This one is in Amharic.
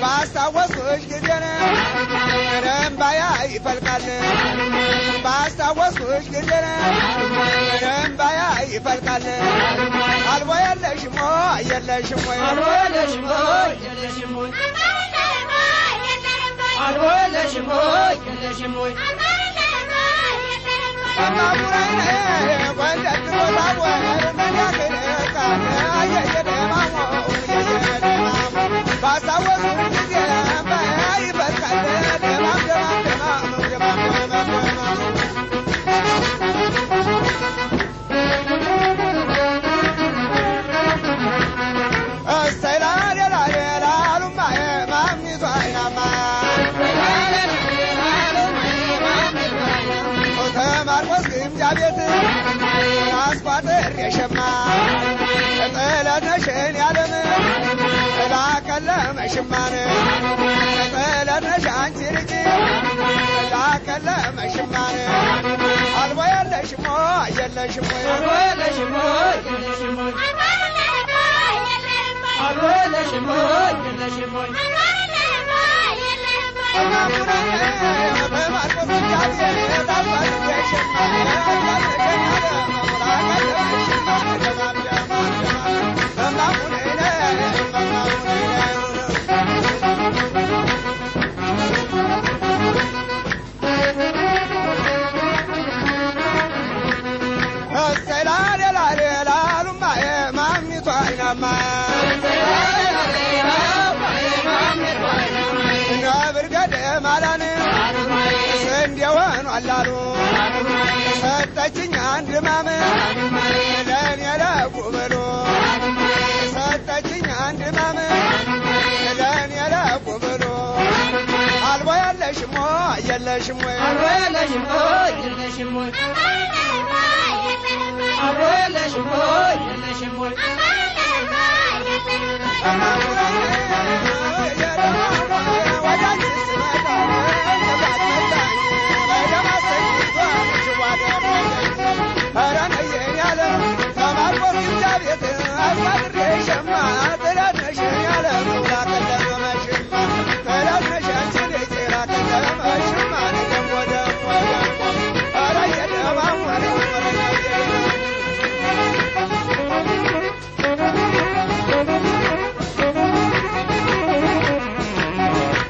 ባስታወስኩሽ ጊዜ ረምባዬ ይፈልቃል ባስታወስኩሽ ጊዜ ረምባዬ ይፈልቃል አልቦ የለሽም ወይ የለሽም ወይ አልቦ የለሽም ወይ የለሽም ወይ አልቦ የለሽም ወይ የለሽም ወይ አማሙራይኔ ወንደት ቦታው ምን ያከለካል አየየደማሞ ባስታወስኩሽ ጊዜ ረምባዬ ይፈልቃል ደማም ደማም ደማም ደማም ደማም ደማም ቤት አስቋጥር የሸማ ጥለትነሽን ያለም ላከለመሽማን ጥለትነሽ አንቺ ልጅ ላከለመሽማን አልቦ የለሽም ወይ የለሽም ወይ አልቦ የለሽም ወይ የለሽም ወይ አልቦ የለሽም ወይ የለሽም ወይ አላሉ ሰጠችኝ አንድ ማም ለኔ ለቁብሎ ሰጠችኝ አንድ ማም ለኔ ለቁብሎ አልቦ የለሽም ወይ የለሽም ወይ አልቦ የለሽም ወይ የለሽም ወይ አልቦ የለሽም ወይ የለሽም ወይ